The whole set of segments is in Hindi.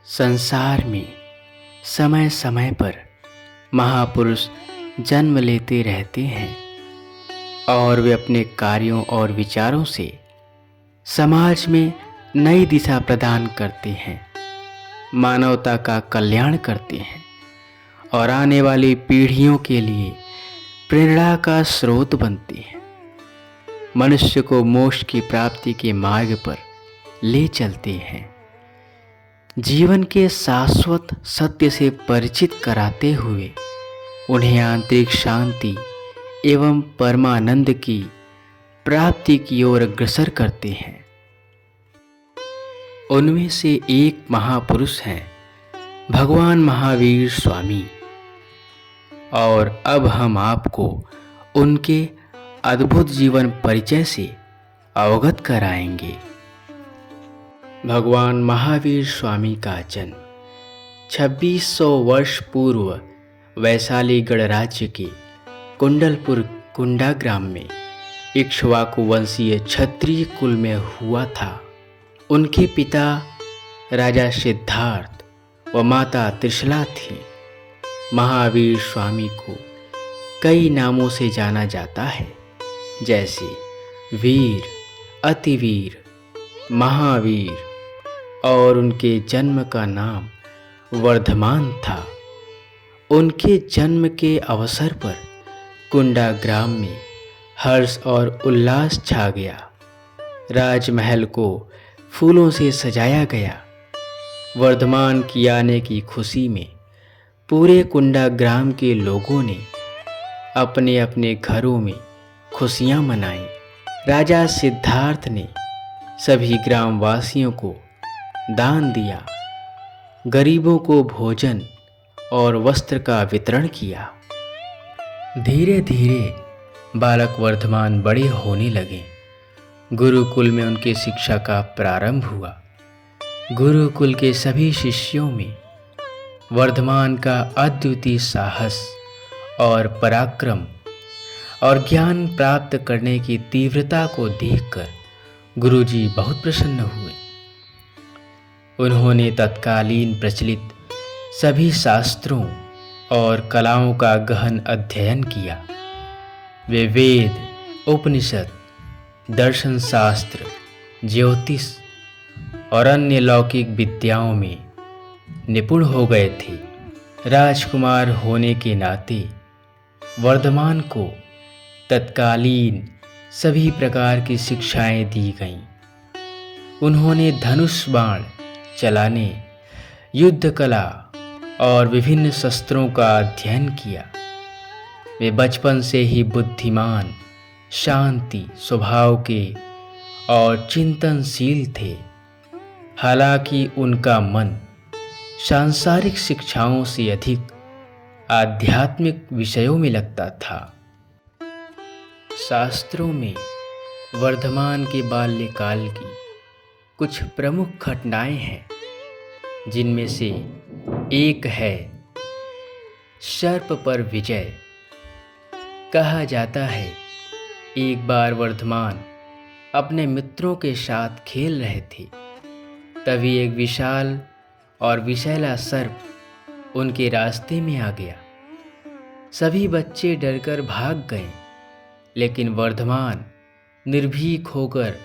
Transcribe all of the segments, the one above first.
संसार में समय समय पर महापुरुष जन्म लेते रहते हैं और वे अपने कार्यों और विचारों से समाज में नई दिशा प्रदान करते हैं, मानवता का कल्याण करते हैं और आने वाली पीढ़ियों के लिए प्रेरणा का स्रोत बनते हैं। मनुष्य को मोक्ष की प्राप्ति के मार्ग पर ले चलते हैं, जीवन के शाश्वत सत्य से परिचित कराते हुए उन्हें आंतरिक शांति एवं परमानंद की प्राप्ति की ओर अग्रसर करते हैं। उनमें से एक महापुरुष हैं भगवान महावीर स्वामी, और अब हम आपको उनके अद्भुत जीवन परिचय से अवगत कराएंगे। भगवान महावीर स्वामी का जन्म 2600 वर्ष पूर्व वैशाली गणराज्य के कुंडलपुर कुंडा ग्राम में इक्ष्वाकु वंशीय क्षत्रिय कुल में हुआ था। उनके पिता राजा सिद्धार्थ व माता त्रिशला थी। महावीर स्वामी को कई नामों से जाना जाता है, जैसे वीर, अतिवीर, महावीर, और उनके जन्म का नाम वर्धमान था। उनके जन्म के अवसर पर कुंडा ग्राम में हर्ष और उल्लास छा गया। राजमहल को फूलों से सजाया गया। वर्धमान की आने की खुशी में पूरे कुंडा ग्राम के लोगों ने अपने अपने घरों में खुशियां मनाईं। राजा सिद्धार्थ ने सभी ग्रामवासियों को दान दिया, गरीबों को भोजन और वस्त्र का वितरण किया। धीरे धीरे बालक वर्धमान बड़े होने लगे। गुरुकुल में उनकी शिक्षा का प्रारंभ हुआ। गुरुकुल के सभी शिष्यों में वर्धमान का अद्वितीय साहस और पराक्रम और ज्ञान प्राप्त करने की तीव्रता को देखकर गुरुजी बहुत प्रसन्न हुए। उन्होंने तत्कालीन प्रचलित सभी शास्त्रों और कलाओं का गहन अध्ययन किया। वे वेद, उपनिषद, दर्शन शास्त्र, ज्योतिष और अन्य लौकिक विद्याओं में निपुण हो गए थे। राजकुमार होने के नाते वर्धमान को तत्कालीन सभी प्रकार की शिक्षाएं दी गईं। उन्होंने धनुष बाण चलाने, युद्ध कला और विभिन्न शस्त्रों का अध्ययन किया। वे बचपन से ही बुद्धिमान, शांति स्वभाव के और चिंतनशील थे। हालांकि उनका मन सांसारिक शिक्षाओं से अधिक आध्यात्मिक विषयों में लगता था। शास्त्रों में वर्धमान के बाल्यकाल की कुछ प्रमुख घटनाएं हैं, जिनमें से एक है सर्प पर विजय। कहा जाता है एक बार वर्धमान अपने मित्रों के साथ खेल रहे थे, तभी एक विशाल और विषैला सर्प उनके रास्ते में आ गया। सभी बच्चे डरकर भाग गए, लेकिन वर्धमान निर्भीक होकर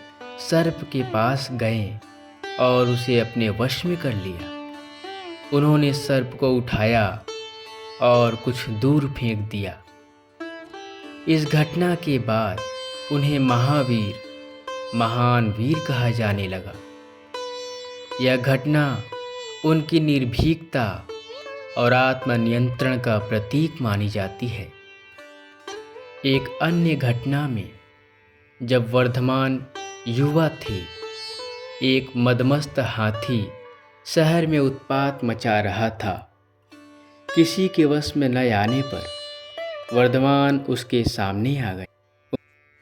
सर्प के पास गए और उसे अपने वश में कर लिया। उन्होंने सर्प को उठाया और कुछ दूर फेंक दिया। इस घटना के बाद उन्हें महावीर, महान वीर कहा जाने लगा। यह घटना उनकी निर्भीकता और आत्मनियंत्रण का प्रतीक मानी जाती है। एक अन्य घटना में जब वर्धमान युवा थे, एक मदमस्त हाथी शहर में उत्पात मचा रहा था। किसी के वश में न आने पर वर्धमान उसके सामने आ गए।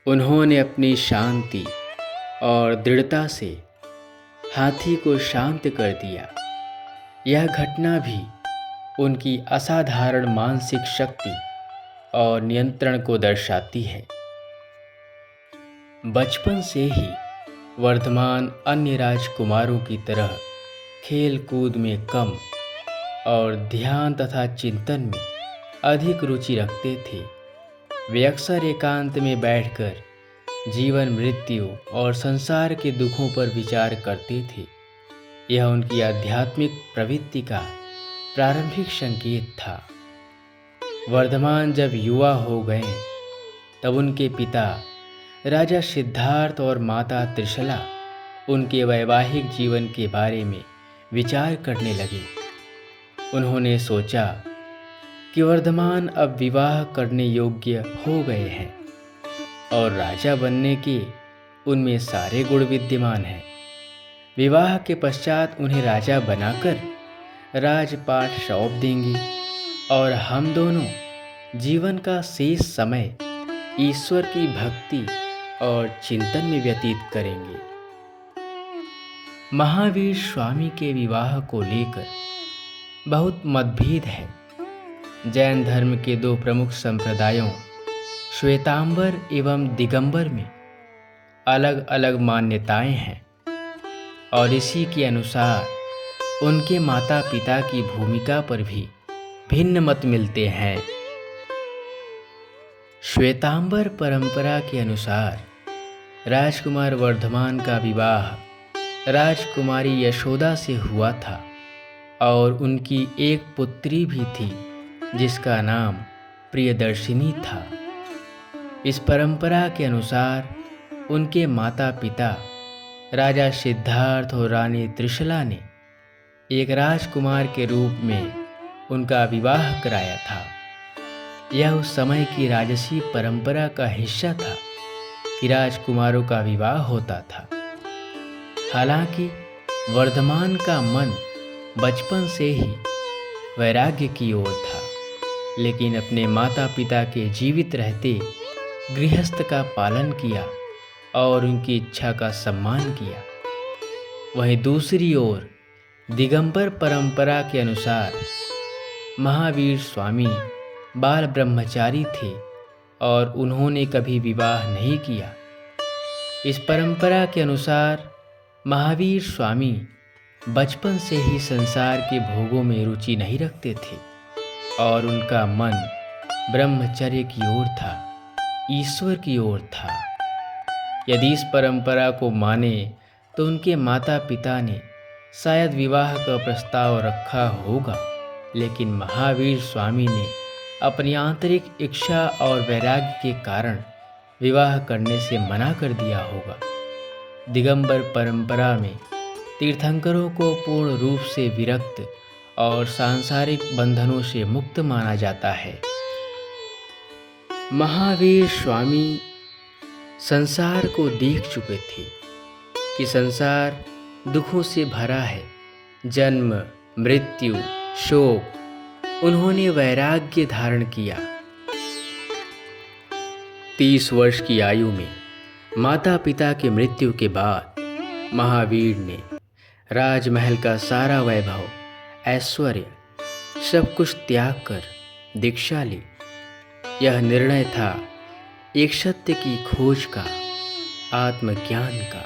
उन्होंने अपनी शांति और दृढ़ता से हाथी को शांत कर दिया। यह घटना भी उनकी असाधारण मानसिक शक्ति और नियंत्रण को दर्शाती है। बचपन से ही वर्धमान अन्य राजकुमारों की तरह खेल कूद में कम और ध्यान तथा चिंतन में अधिक रुचि रखते थे। वे अक्सर एकांत में बैठकर जीवन मृत्यु और संसार के दुखों पर विचार करते थे। यह उनकी आध्यात्मिक प्रवृत्ति का प्रारंभिक संकेत था। वर्धमान जब युवा हो गए तब उनके पिता राजा सिद्धार्थ और माता त्रिशला उनके वैवाहिक जीवन के बारे में विचार करने लगे। उन्होंने सोचा कि वर्धमान अब विवाह करने योग्य हो गए हैं और राजा बनने के उनमें सारे गुण विद्यमान हैं। विवाह के पश्चात उन्हें राजा बनाकर राजपाट सौंप देंगे और हम दोनों जीवन का शेष समय ईश्वर की भक्ति और चिंतन में व्यतीत करेंगे। महावीर स्वामी के विवाह को लेकर बहुत मतभेद है। जैन धर्म के दो प्रमुख संप्रदायों श्वेतांबर एवं दिगंबर में अलग अलग मान्यताएं हैं और इसी के अनुसार उनके माता पिता की भूमिका पर भी भिन्न मत मिलते हैं। श्वेतांबर परंपरा के अनुसार राजकुमार वर्धमान का विवाह राजकुमारी यशोदा से हुआ था और उनकी एक पुत्री भी थी जिसका नाम प्रियदर्शिनी था। इस परंपरा के अनुसार उनके माता पिता राजा सिद्धार्थ और रानी त्रिशला ने एक राजकुमार के रूप में उनका विवाह कराया था। यह उस समय की राजसी परंपरा का हिस्सा था कि राजकुमारों का विवाह होता था। हालांकि वर्धमान का मन बचपन से ही वैराग्य की ओर था, लेकिन अपने माता पिता के जीवित रहते गृहस्थ का पालन किया और उनकी इच्छा का सम्मान किया। वहीं दूसरी ओर दिगंबर परंपरा के अनुसार महावीर स्वामी बाल ब्रह्मचारी थे और उन्होंने कभी विवाह नहीं किया। इस परंपरा के अनुसार महावीर स्वामी बचपन से ही संसार के भोगों में रुचि नहीं रखते थे और उनका मन ब्रह्मचर्य की ओर था, ईश्वर की ओर था। यदि इस परंपरा को माने तो उनके माता पिता ने शायद विवाह का प्रस्ताव रखा होगा, लेकिन महावीर स्वामी ने अपनी आंतरिक इच्छा और वैराग्य के कारण विवाह करने से मना कर दिया होगा। दिगंबर परंपरा में तीर्थंकरों को पूर्ण रूप से विरक्त और सांसारिक बंधनों से मुक्त माना जाता है। महावीर स्वामी संसार को देख चुके थे कि संसार दुखों से भरा है, जन्म मृत्यु शोक। उन्होंने वैराग्य धारण किया। 30 वर्ष की आयु में माता पिता की मृत्यु के बाद महावीर ने राजमहल का सारा वैभव ऐश्वर्य सब कुछ त्याग कर दीक्षा ली। यह निर्णय था एक सत्य की खोज का, आत्मज्ञान का।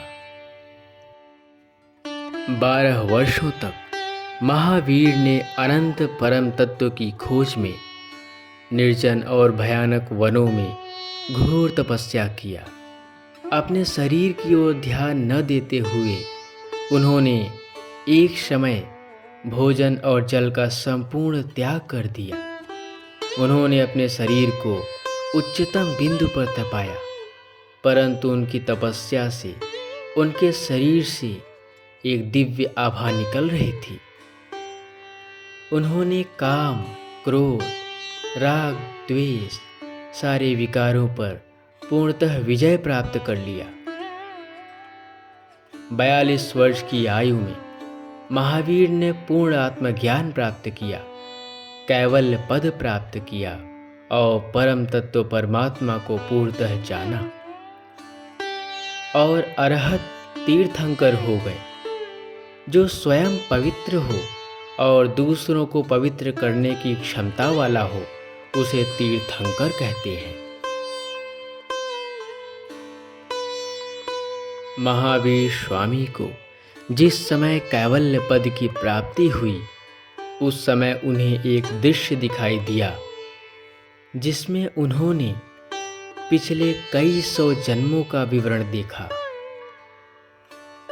12 वर्षों तक महावीर ने अनंत परम तत्व की खोज में निर्जन और भयानक वनों में घोर तपस्या किया। अपने शरीर की ओर ध्यान न देते हुए उन्होंने एक समय भोजन और जल का संपूर्ण त्याग कर दिया। उन्होंने अपने शरीर को उच्चतम बिंदु पर तपाया, परंतु उनकी तपस्या से उनके शरीर से एक दिव्य आभा निकल रही थी। उन्होंने काम क्रोध राग द्वेष सारे विकारों पर पूर्णतः विजय प्राप्त कर लिया। 42 वर्ष की आयु में महावीर ने पूर्ण आत्मज्ञान प्राप्त किया, कैवल्य पद प्राप्त किया और परम तत्व परमात्मा को पूर्णतः जाना और अरहत तीर्थंकर हो गए। जो स्वयं पवित्र हो और दूसरों को पवित्र करने की क्षमता वाला हो उसे तीर्थंकर कहते हैं। महावीर स्वामी को जिस समय कैवल्य पद की प्राप्ति हुई उस समय उन्हें एक दृश्य दिखाई दिया जिसमें उन्होंने पिछले कई सौ जन्मों का विवरण देखा,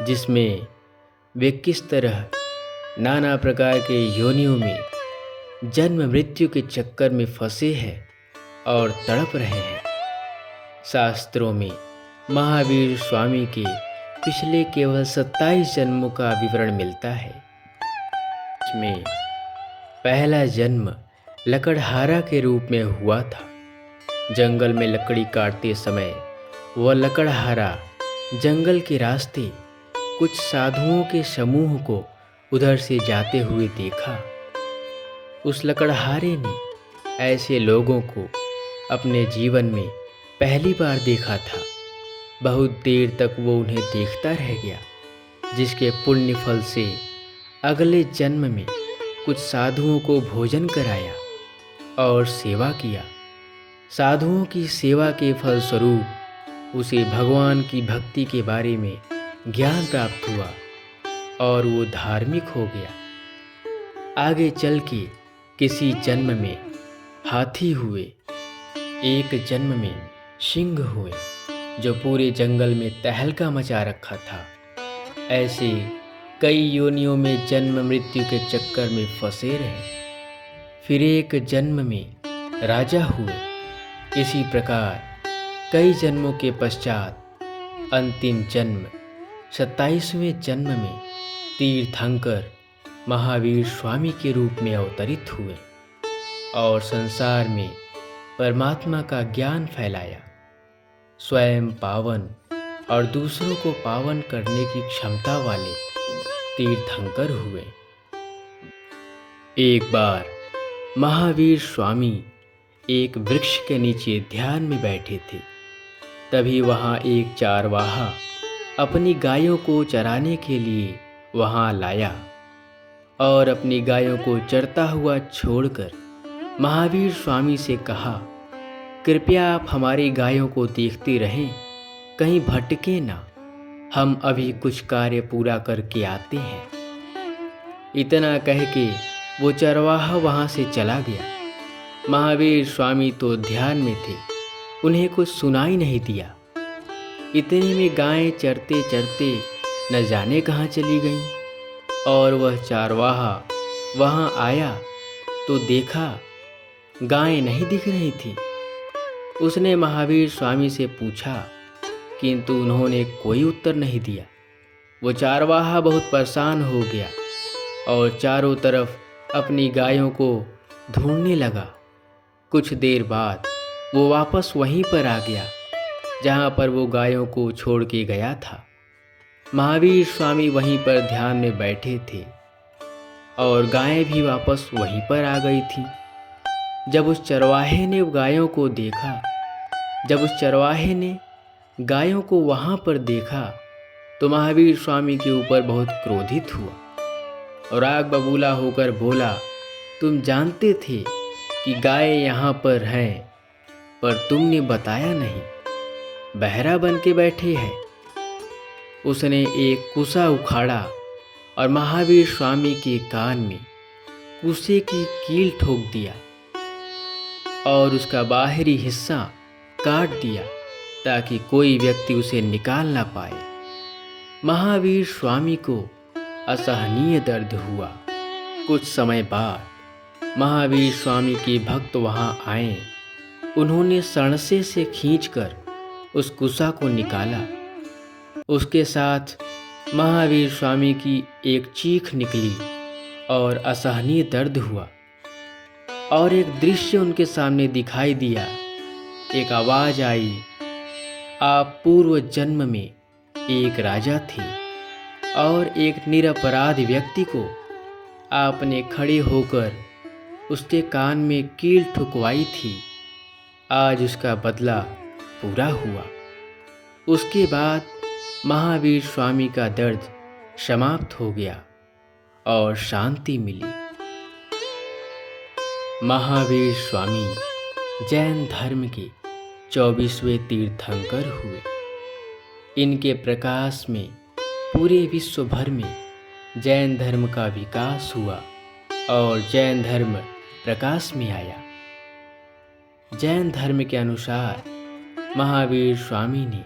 जिसमें वे किस तरह नाना प्रकार के योनियों में जन्म मृत्यु के चक्कर में फंसे हैं और तड़प रहे हैं। शास्त्रों में महावीर स्वामी के पिछले केवल 27 जन्मों का विवरण मिलता है। इसमें पहला जन्म लकड़हारा के रूप में हुआ था। जंगल में लकड़ी काटते समय वह लकड़हारा जंगल के रास्ते कुछ साधुओं के समूह को उधर से जाते हुए देखा। उस लकड़हारे ने ऐसे लोगों को अपने जीवन में पहली बार देखा था। बहुत देर तक वो उन्हें देखता रह गया, जिसके पुण्य फल से अगले जन्म में कुछ साधुओं को भोजन कराया और सेवा किया। साधुओं की सेवा के फलस्वरूप उसे भगवान की भक्ति के बारे में ज्ञान प्राप्त हुआ और वो धार्मिक हो गया। आगे चल के किसी जन्म में हाथी हुए, एक जन्म में सिंह हुए जो पूरे जंगल में तहलका मचा रखा था। ऐसे कई योनियों में जन्म मृत्यु के चक्कर में फंसे रहे। फिर एक जन्म में राजा हुए। इसी प्रकार कई जन्मों के पश्चात अंतिम जन्म 27वें जन्म में तीर्थंकर महावीर स्वामी के रूप में अवतरित हुए और संसार में परमात्मा का ज्ञान फैलाया। स्वयं पावन और दूसरों को पावन करने की क्षमता वाले तीर्थंकर हुए। एक बार महावीर स्वामी एक वृक्ष के नीचे ध्यान में बैठे थे। तभी वहाँ एक चारवाहा अपनी गायों को चराने के लिए वहाँ लाया और अपनी गायों को चरता हुआ छोड़कर महावीर स्वामी से कहा, कृपया आप हमारी गायों को देखते रहें, कहीं भटके ना, हम अभी कुछ कार्य पूरा करके आते हैं। इतना कह के वो चरवाहा वहाँ से चला गया। महावीर स्वामी तो ध्यान में थे, उन्हें कुछ सुनाई नहीं दिया। इतने में गायें चरते चरते न जाने कहाँ चली गईं और वह चारवाहा वहाँ आया तो देखा गायें नहीं दिख रही थी। उसने महावीर स्वामी से पूछा, किंतु उन्होंने कोई उत्तर नहीं दिया। वो चारवाहा बहुत परेशान हो गया और चारों तरफ अपनी गायों को ढूंढने लगा। कुछ देर बाद वो वापस वहीं पर आ गया जहाँ पर वो गायों को छोड़ के गया था। महावीर स्वामी वहीं पर ध्यान में बैठे थे और गायें भी वापस वहीं पर आ गई थी। जब उस चरवाहे ने गायों को वहाँ पर देखा तो महावीर स्वामी के ऊपर बहुत क्रोधित हुआ और आग बबूला होकर बोला, तुम जानते थे कि गाय यहाँ पर हैं, पर तुमने बताया नहीं, बहरा बन के बैठे हैं। उसने एक कुसा उखाड़ा और महावीर स्वामी के कान में कुसे की कील ठोक दिया और उसका बाहरी हिस्सा काट दिया ताकि कोई व्यक्ति उसे निकाल ना पाए। महावीर स्वामी को असहनीय दर्द हुआ। कुछ समय बाद महावीर स्वामी के भक्त वहां आए। उन्होंने सणसे से खींचकर उस कुसा को निकाला। उसके साथ महावीर स्वामी की एक चीख निकली और असहनीय दर्द हुआ और एक दृश्य उनके सामने दिखाई दिया। एक आवाज आई, आप पूर्व जन्म में एक राजा थे और एक निरपराध व्यक्ति को आपने खड़े होकर उसके कान में कील ठुकवाई थी। आज उसका बदला पूरा हुआ। उसके बाद महावीर स्वामी का दर्द समाप्त हो गया और शांति मिली। महावीर स्वामी जैन धर्म के 24वें तीर्थंकर हुए। इनके प्रकाश में पूरे विश्व भर में जैन धर्म का विकास हुआ और जैन धर्म प्रकाश में आया। जैन धर्म के अनुसार महावीर स्वामी ने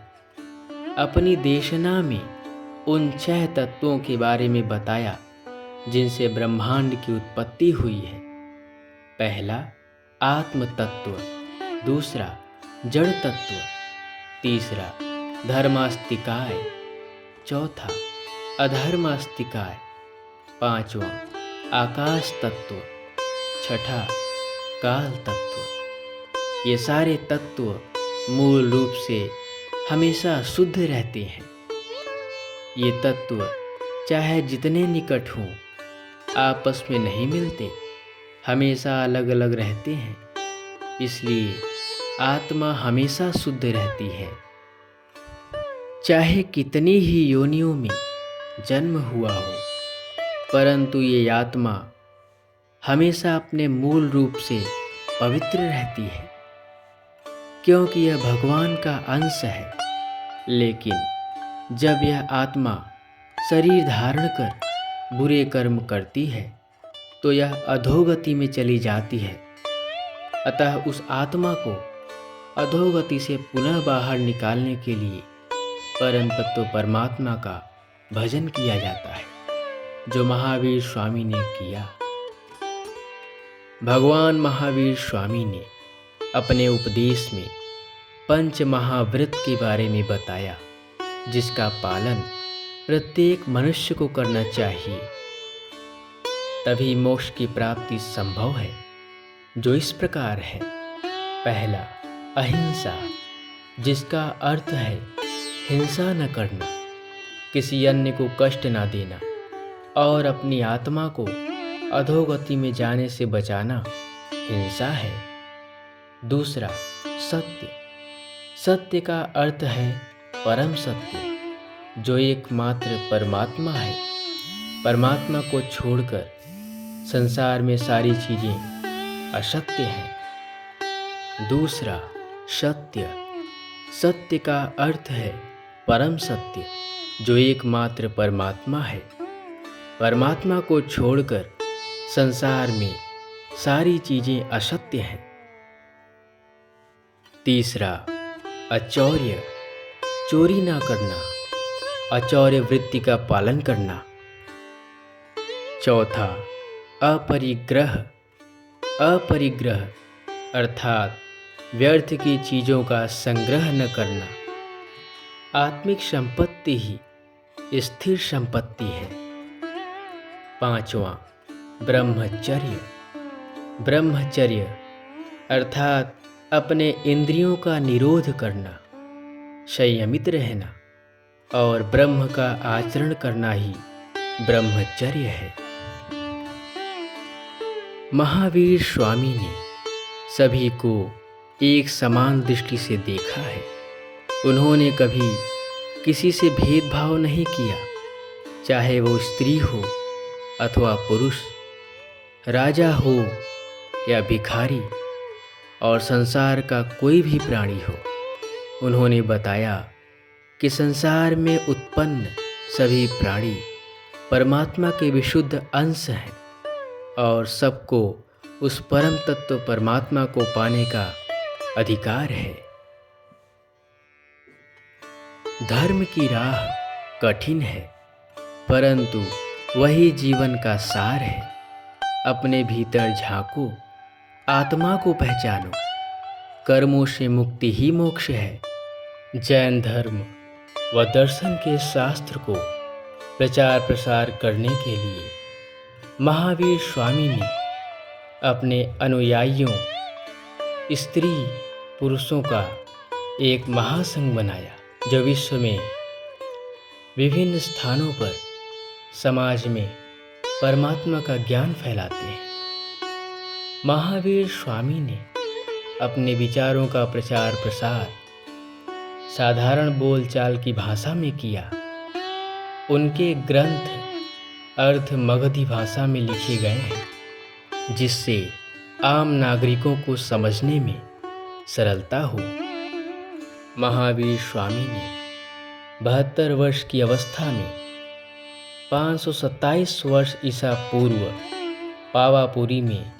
अपनी देशना में उन 6 तत्वों के बारे में बताया जिनसे ब्रह्मांड की उत्पत्ति हुई है। पहला आत्म तत्व, दूसरा जड़ तत्व, तीसरा धर्मास्तिकाय, चौथा अधर्मास्तिकाय, पांचवा आकाश तत्व, छठा काल तत्व। ये सारे तत्व मूल रूप से हमेशा शुद्ध रहते हैं। ये तत्व चाहे जितने निकट हों आपस में नहीं मिलते, हमेशा अलग अलग रहते हैं। इसलिए आत्मा हमेशा शुद्ध रहती है। चाहे कितनी ही योनियों में जन्म हुआ हो, परंतु ये आत्मा हमेशा अपने मूल रूप से पवित्र रहती है, क्योंकि यह भगवान का अंश है। लेकिन जब यह आत्मा शरीर धारण कर बुरे कर्म करती है तो यह अधोगति में चली जाती है। अतः उस आत्मा को अधोगति से पुनः बाहर निकालने के लिए परम तत्व परमात्मा का भजन किया जाता है, जो महावीर स्वामी ने किया। भगवान महावीर स्वामी ने अपने उपदेश में पंच महाव्रत के बारे में बताया, जिसका पालन प्रत्येक मनुष्य को करना चाहिए, तभी मोक्ष की प्राप्ति संभव है, जो इस प्रकार है। पहला अहिंसा, जिसका अर्थ है हिंसा न करना, किसी अन्य को कष्ट न देना और अपनी आत्मा को अधोगति में जाने से बचाना हिंसा है। दूसरा सत्य, सत्य का अर्थ है परम सत्य, जो एकमात्र परमात्मा है। परमात्मा को छोड़कर संसार में सारी चीजें असत्य हैं। दूसरा सत्य, सत्य का अर्थ है परम सत्य, जो एकमात्र परमात्मा है। परमात्मा को छोड़कर संसार में सारी चीजें असत्य हैं। तीसरा अचौर्य, चोरी ना करना, अचौर्य वृत्ति का पालन करना। चौथा अपरिग्रह, अपरिग्रह अर्थात व्यर्थ की चीज़ों का संग्रह न करना। आत्मिक संपत्ति ही स्थिर संपत्ति है। पांचवा ब्रह्मचर्य, ब्रह्मचर्य अर्थात अपने इंद्रियों का निरोध करना, संयमित रहना और ब्रह्म का आचरण करना ही ब्रह्मचर्य है। महावीर स्वामी ने सभी को एक समान दृष्टि से देखा है। उन्होंने कभी किसी से भेदभाव नहीं किया, चाहे वो स्त्री हो अथवा पुरुष, राजा हो या भिखारी और संसार का कोई भी प्राणी हो। उन्होंने बताया कि संसार में उत्पन्न सभी प्राणी परमात्मा के विशुद्ध अंश हैं और सबको उस परम तत्व परमात्मा को पाने का अधिकार है। धर्म की राह कठिन है, परंतु वही जीवन का सार है। अपने भीतर झांको, आत्मा को पहचानो, कर्मों से मुक्ति ही मोक्ष है। जैन धर्म व दर्शन के शास्त्र को प्रचार प्रसार करने के लिए महावीर स्वामी ने अपने अनुयायियों, स्त्री पुरुषों का एक महासंघ बनाया, जो विश्व में विभिन्न स्थानों पर समाज में परमात्मा का ज्ञान फैलाते हैं। महावीर स्वामी ने अपने विचारों का प्रचार प्रसार साधारण बोलचाल की भाषा में किया। उनके ग्रंथ अर्ध मगधी भाषा में लिखे गए हैं, जिससे आम नागरिकों को समझने में सरलता हो। महावीर स्वामी ने 72 वर्ष की अवस्था में 527 वर्ष ईसा पूर्व पावापुरी में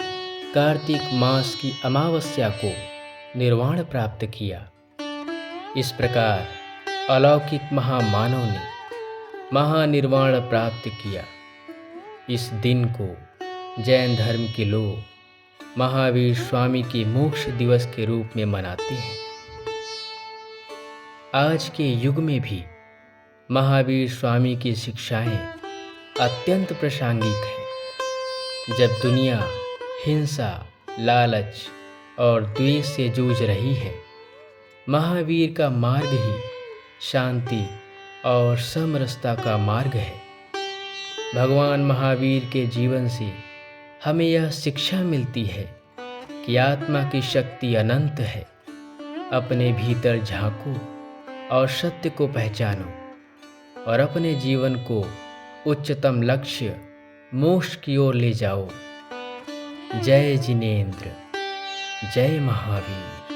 कार्तिक मास की अमावस्या को निर्वाण प्राप्त किया। इस प्रकार अलौकिक महामानव ने महानिर्वाण प्राप्त किया। इस दिन को जैन धर्म के लोग महावीर स्वामी के मोक्ष दिवस के रूप में मनाते हैं। आज के युग में भी महावीर स्वामी की शिक्षाएं अत्यंत प्रासंगिक हैं। जब दुनिया हिंसा, लालच और द्वेष से जूझ रही है, महावीर का मार्ग ही शांति और समरसता का मार्ग है। भगवान महावीर के जीवन से हमें यह शिक्षा मिलती है कि आत्मा की शक्ति अनंत है। अपने भीतर झांको और सत्य को पहचानो और अपने जीवन को उच्चतम लक्ष्य मोक्ष की ओर ले जाओ। जय जिनेंद्र, जय महावीर।